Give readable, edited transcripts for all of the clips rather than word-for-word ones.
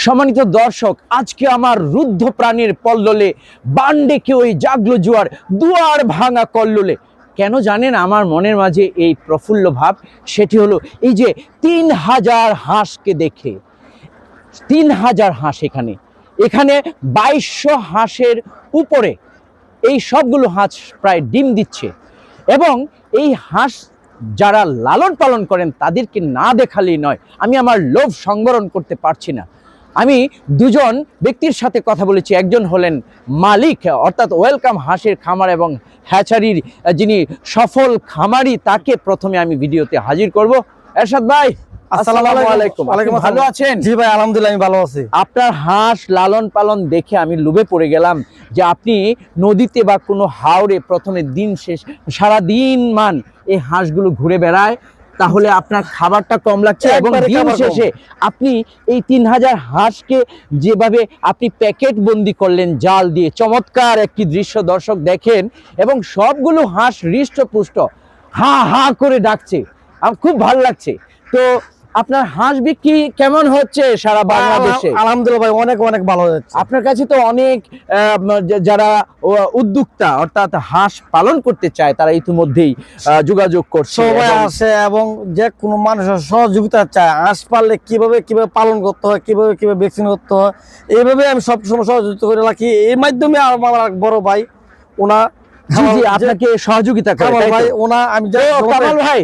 সম্মানিত দর্শক, আজকে আমার রুদ্ধ প্রাণীর পল্ললে বান্ডেকে ওই জাগলো জোয়ার, দুয়ার ভাঙা কল্লোলে। কেন জানেন আমার মনের মাঝে এই প্রফুল্ল ভাব? সেটি হলো এই যে 3000 হাঁসকে দেখে। 3000 হাঁস এখানে 2200 হাঁসের উপরে এই সবগুলো হাঁস প্রায় ডিম দিচ্ছে। এবং এই হাঁস যারা লালন পালন করেন তাদেরকে না দেখালেই নয়। আমি আমার লোভ সংবরণ করতে পারছি না। আমি দুজন ব্যক্তির সাথে কথা বলেছি। একজন হলেন মালিক, অর্থাৎ ওয়েলকাম হাঁসের খামার এবং হ্যাচারির যিনি সফল খামারি, তাকে প্রথমে আমি ভিডিওতে হাজির করব। এরশাদ ভাই, আসসালামু আলাইকুম। ভালো আছেন? জি ভাই, আলহামদুলিল্লাহ আমি ভালো আছি। আপনার হাঁস লালন পালন দেখে আমি লোভে পড়ে গেলাম যে আপনি নদীতে বা কোনো হাওরে প্রথমে দিন শেষ সারাদিন মান এই হাঁসগুলো ঘুরে বেড়ায়, তাহলে আপনার খাবারটা কম লাগছে এবং দিন শেষে আপনি এই 3000 হাঁসকে যেভাবে আপনি প্যাকেট বন্দি করলেন জাল দিয়ে, চমৎকার একটি দৃশ্য দর্শক দেখেন। এবং সবগুলো হাঁস হৃষ্টপুষ্ট হা হা করে ডাকছে, আমার খুব ভালো লাগছে। তো আপনার হাঁস বিক্রি কেমন হচ্ছে সারা বাংলাদেশে? আলহামদুলিল্লাহ ভাই, অনেক অনেক ভালো হচ্ছে। আপনার কাছে তো অনেক যারা উদ্যোক্তা অর্থাৎ হাঁস পালন করতে চায় তারা ইতিমধ্যেই যোগাযোগ করছে, সবাই আসে এবং যে কোনো মানুষের সহযোগিতা চায়। হাঁস পাললে কিভাবে পালন করতে হয়, কিভাবে ভ্যাকসিন করতে হয়, এইভাবে আমি সবসময় সহযোগিতা করে রাখি। এই মাধ্যমে আমার বড় ভাই ওনা আপনাকে সহযোগিতা করে ভাই ওনা। আমি কামাল ভাই,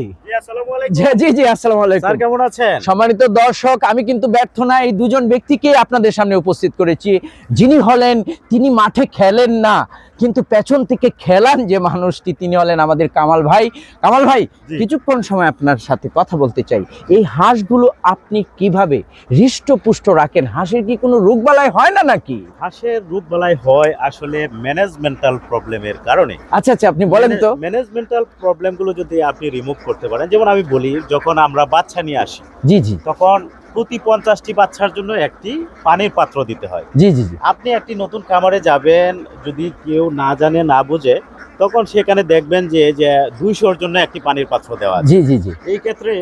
জি জি, আসসালামু আলাইকুম। স্যার কেমন আছেন? সম্মানিত দর্শক, আমি কিন্তু ব্যর্থ না, এই দুজন ব্যক্তিকে আপনাদের সামনে উপস্থিত করেছি। যিনি হলেন, তিনি মাঠে খেলেন না কিন্তু পেছন থেকে খেলান যে মানুষটি, তিনি হলেন আমাদের কামাল ভাই। কামাল ভাই, কিছুক্ষণ সময় আপনার সাথে কথা বলতে চাই। এই হাঁসগুলো আপনি কিভাবে হৃষ্টপুষ্ট রাখেন? হাঁসের কি কোনো রোগবালাই হয় না নাকি? হাঁসের রোগবালাই হয় আসলে ম্যানেজমেন্টাল প্রবলেমের কারণে। আচ্ছা আচ্ছা, আপনি বলেন তো। ম্যানেজমেন্টাল প্রবলেমগুলো যদি আপনি রিমুভ করতে পারেন, যেমন আমি বলি, যখন আমরা বাচ্চা নিয়ে আসি, জি জি, তখন প্রতি 50টি বাচ্চার জন্য একটি পানির পাত্র দিতে হয়। জি জি জি। আপনি একটি নতুন খামারে যাবেন, যদি কেউ না জানে না বুঝে, তখন সেখানে দেখবেন যে 200-র জন্য একটি পানির পাত্র দেওয়া আছে। জি জি জি। এই ক্ষেত্রে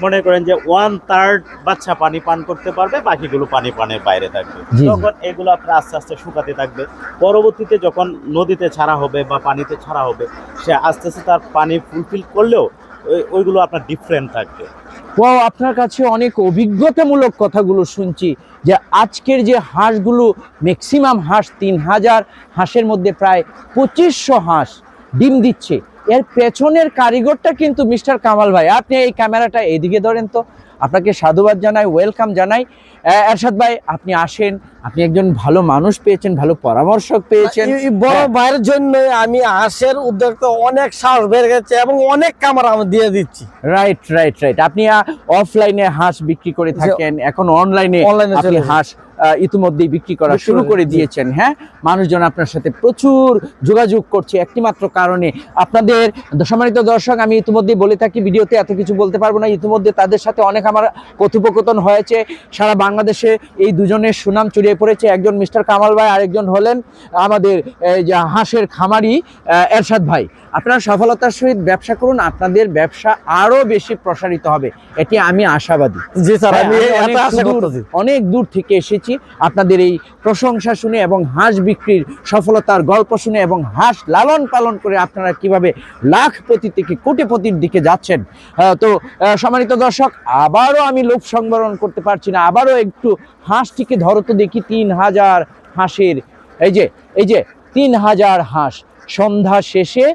মনে করেন যে 1/3 বাচ্চা পানি পান করতে পারবে, বাকিগুলো পানের বাইরে থাকবে। তখন এগুলো আপনার আস্তে আস্তে শুকাতে থাকবে। পরবর্তীতে যখন নদীতে ছাড়া হবে বা পানিতে ছাড়া হবে, সে আস্তে আস্তে তার পানি ফুলফিল করলেও ওইগুলো আপনার ডিফারেন্ট থাকবে। ও, আপনার কাছে অনেক অভিজ্ঞতামূলক কথাগুলো শুনছি যে আজকের যে হাঁসগুলো, ম্যাক্সিমাম হাঁস 3000 হাঁসের মধ্যে প্রায় 2500 হাঁস ডিম দিচ্ছে। এর পেছনের কারিগরটা কিন্তু মিস্টার কামাল ভাই। আপনি এই ক্যামেরাটা এদিকে ধরেন তো, আপনাকে সাধুবাদ জানাই, ওয়েলকাম জানাই। এরশাদ ভাই, আপনি আসেন, আপনি একজন ভালো মানুষ পেয়েছেন, ভালো পরামর্শক পেয়েছেন। বড় ভাইয়ের জন্য আমি হাঁসের উদ্যোক্তা অনেক সাহস বেড়ে গেছে এবং অনেক কামার আমি দিয়ে দিচ্ছি। Right right right. আপনি অফলাইনে হাঁস বিক্রি করে থাকেন, এখন অনলাইনে আপনি হাঁস ইতিমধ্যেই বিক্রি করা শুরু করে দিয়েছেন। হ্যাঁ, মানুষজন আপনার সাথে প্রচুর যোগাযোগ করছে একটি মাত্র কারণে। আপনাদের সম্মানিত দর্শক, আমি ইতিমধ্যেই বলে থাকি, ভিডিওতে এত কিছু বলতে পারবো না। ইতিমধ্যে তাদের সাথে অনেক আমার কথোপকথন হয়েছে। সারা বাংলাদেশে এই দুজনের সুনাম ছড়িয়ে পড়েছে। একজন মিস্টার কামাল ভাই, আরেকজন হলেন আমাদের হাঁসের খামারি এরশাদ ভাই। আপনারা সফলতার সহিত ব্যবসা করুন, আপনাদের ব্যবসা আরো বেশি প্রসারিত হবে, এটি আমি আশাবাদী। জি স্যার, আমি অনেক দূর থেকে এসেছি আপনাদের এই প্রশংসা শুনে এবং হাঁস বিক্রির সফলতার গল্প শুনে এবং হাঁস লালন পালন করে আপনারা কিভাবে লাখপতি থেকে কোটিপতির দিকে যাচ্ছেন। তো সম্মানিত দর্শক, আবারও আমি লোভ সংবরণ করতে পারছি না, আবারও একটু হাঁসটিকে ধরো তো দেখি। 3000 হাঁসের এই যে 3000 হাঁস সন্ধ্যা শেষে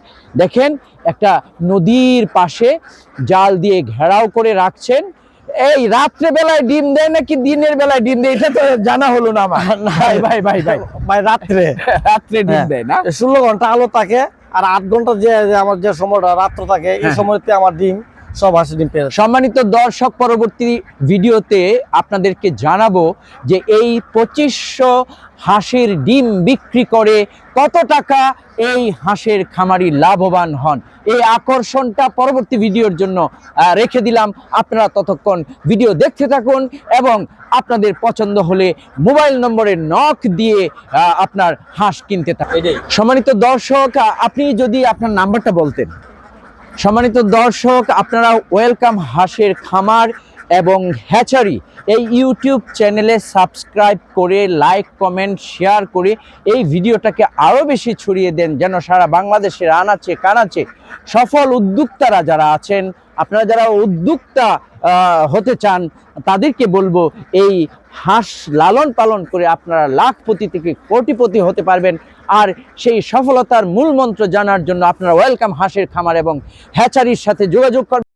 দেখেন একটা নদীর পাশে জাল দিয়ে ঘেরাও করে রাখছেন। এই রাত্রে বেলায় ডিম দেয় নাকি দিনের বেলায় ডিম দেয়, এটা তো জানা হলো না আমার। ভাই ভাই ভাই ভাই ভাই রাত্রে ডিম দেয় না? 16 ঘন্টা আলো থাকে আর 8 ঘন্টা যে আমার যে সময়টা রাত্র থাকে, এই সময়তে আমার ডিম সব হাঁসের ডিম পেয়ে। সম্মানিত দর্শক, পরবর্তী ভিডিওতে আপনাদেরকে জানাবো যে এই 2500 হাঁসের ডিম বিক্রি করে কত টাকা এই হাঁসের খামারি লাভবান হন। এই আকর্ষণটা পরবর্তী ভিডিওর জন্য রেখে দিলাম। আপনারা ততক্ষণ ভিডিও দেখতে থাকুন এবং আপনাদের পছন্দ হলে মোবাইল নম্বরে নক দিয়ে আপনার হাঁস কিনতে থাকুন। সম্মানিত দর্শক, আপনি যদি আপনার নাম্বারটা বলতেন। সম্মানিত দর্শক, আপনারা ওয়েলকাম হাঁসের খামার এবং হ্যাচারি এই ইউটিউব চ্যানেলে সাবস্ক্রাইব করে লাইক কমেন্ট শেয়ার করে এই ভিডিওটাকে আরও বেশি ছড়িয়ে দেন, যেন সারা বাংলাদেশের আনাচে কানাচে সফল উদ্যোক্তারা যারা আছেন, আপনারা যারা উদ্যোক্তা হতে চান তাদেরকে বলবো এই হাঁস লালন পালন করে আপনারা লাখপতি থেকে কোটিপতি হতে পারবেন। আর সেই সফলতার মূল মন্ত্র জানার জন্য আপনারা ওয়েলকাম হাঁসের খামার এবং হ্যাচারির সাথে যোগাযোগ করবেন।